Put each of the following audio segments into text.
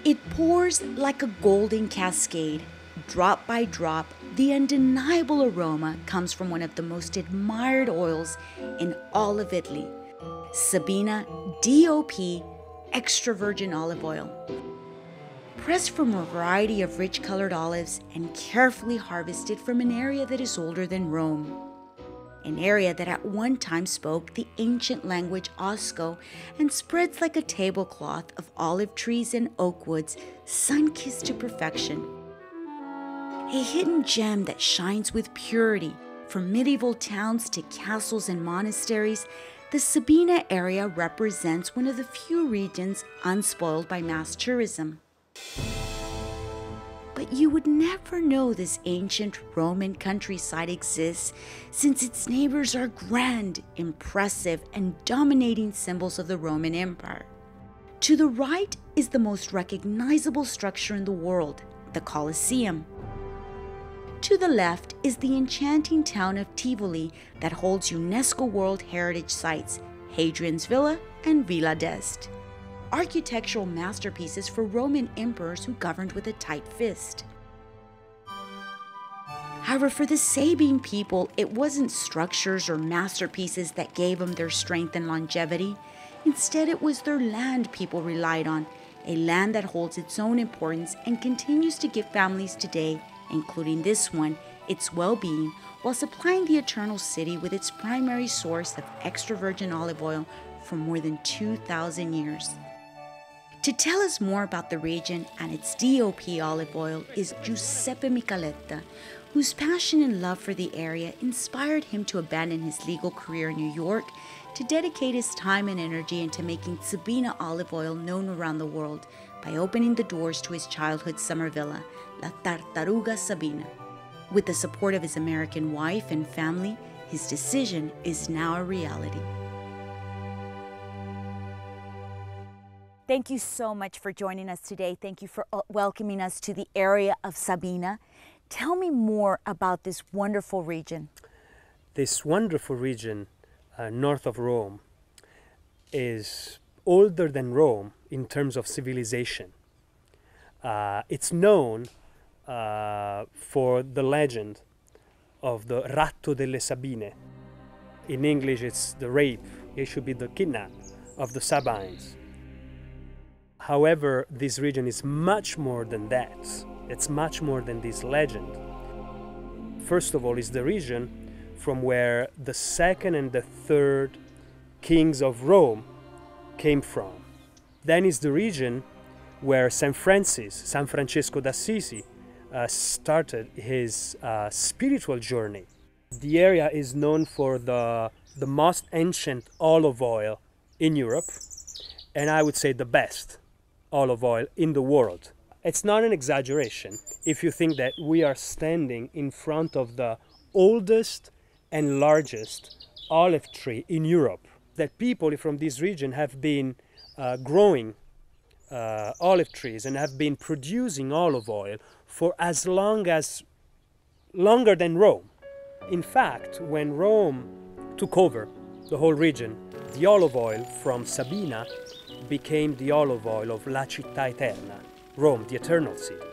It pours like a golden cascade. Drop by drop, the undeniable aroma comes from one of the most admired oils in all of Italy, Sabina DOP extra virgin olive oil. Pressed from a variety of rich colored olives and carefully harvested from an area that is older than Rome. An area that at one time spoke the ancient language Osco and spreads like a tablecloth of olive trees and oak woods, sun-kissed to perfection. A hidden gem that shines with purity. From medieval towns to castles and monasteries, the Sabina area represents one of the few regions unspoiled by mass tourism. But you would never know this ancient Roman countryside exists, since its neighbors are grand, impressive, and dominating symbols of the Roman Empire. To the right is the most recognizable structure in the world, the Colosseum. To the left is the enchanting town of Tivoli that holds UNESCO World Heritage Sites, Hadrian's Villa and Villa d'Este, architectural masterpieces for Roman emperors who governed with a tight fist. However, for the Sabine people, it wasn't structures or masterpieces that gave them their strength and longevity. Instead, it was their land people relied on, a land that holds its own importance and continues to give families today, including this one, its well-being, while supplying the eternal city with its primary source of extra virgin olive oil for more than 2,000 years. To tell us more about the region and its DOP olive oil is Giuseppe Micaletta, whose passion and love for the area inspired him to abandon his legal career in New York to dedicate his time and energy into making Sabina olive oil known around the world by opening the doors to his childhood summer villa, La Tartaruga Sabina. With the support of his American wife and family, his decision is now a reality. Thank you so much for joining us today. Thank you for welcoming us to the area of Sabina. Tell me more about this wonderful region. This wonderful region north of Rome is older than Rome in terms of civilization. It's known for the legend of the Ratto delle Sabine. In English, it's the rape, it should be the kidnap of the Sabines. However, this region is much more than that. It's much more than this legend. First of all, it's the region from where the second and the third kings of Rome came from. Then is the region where Saint Francesco d'Assisi, started his spiritual journey. The area is known for the most ancient olive oil in Europe, and I would say the best olive oil in the world. It's not an exaggeration if you think that we are standing in front of the oldest and largest olive tree in Europe, that people from this region have been growing olive trees and have been producing olive oil for as longer than Rome. In fact, when Rome took over the whole region, the olive oil from Sabina became the olive oil of La Città Eterna, Rome, the eternal city.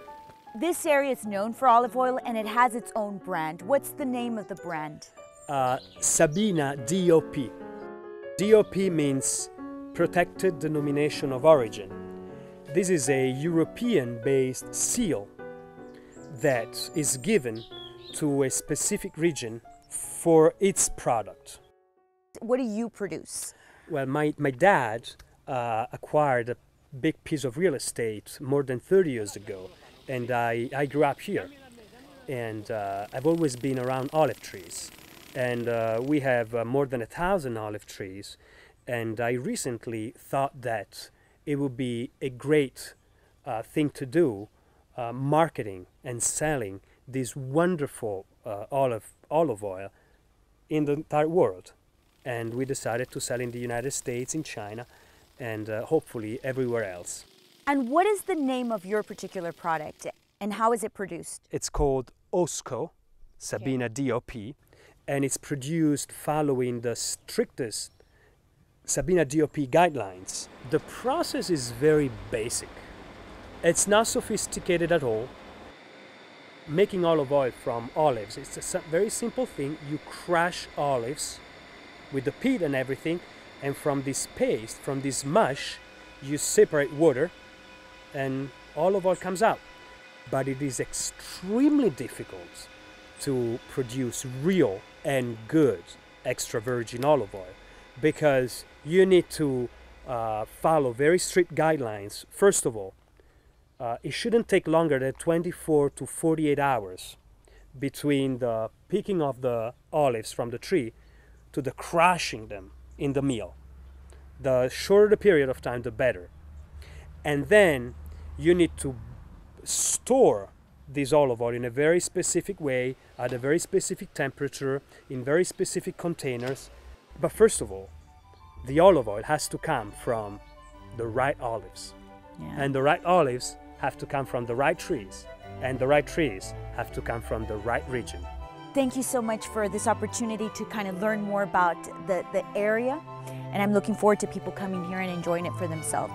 This area is known for olive oil and it has its own brand. What's the name of the brand? Sabina DOP. DOP means Protected Denomination of Origin. This is a European-based seal that is given to a specific region for its product. What do you produce? Well, my dad acquired a big piece of real estate more than 30 years ago, and I grew up here. And I've always been around olive trees. And we have more than 1,000 olive trees. And I recently thought that it would be a great thing to do, marketing and selling this wonderful olive oil in the entire world. And we decided to sell in the United States, in China, and hopefully everywhere else. And what is the name of your particular product and how is it produced? It's called Osco Sabina DOP, and it's produced following the strictest Sabina DOP guidelines, the process is very basic. It's not sophisticated at all. Making olive oil from olives, it's a very simple thing. You crush olives with the pit and everything, and from this paste, from this mush, you separate water and olive oil comes out. But it is extremely difficult to produce real and good extra virgin olive oil, because you need to follow very strict guidelines. First of all, it shouldn't take longer than 24 to 48 hours between the picking of the olives from the tree to the crushing them in the mill. The shorter the period of time, the better. And then you need to store this olive oil in a very specific way, at a very specific temperature, in very specific containers. But first of all, the olive oil has to come from the right olives. Yeah. And the right olives have to come from the right trees. And the right trees have to come from the right region. Thank you so much for this opportunity to kind of learn more about the area. And I'm looking forward to people coming here and enjoying it for themselves.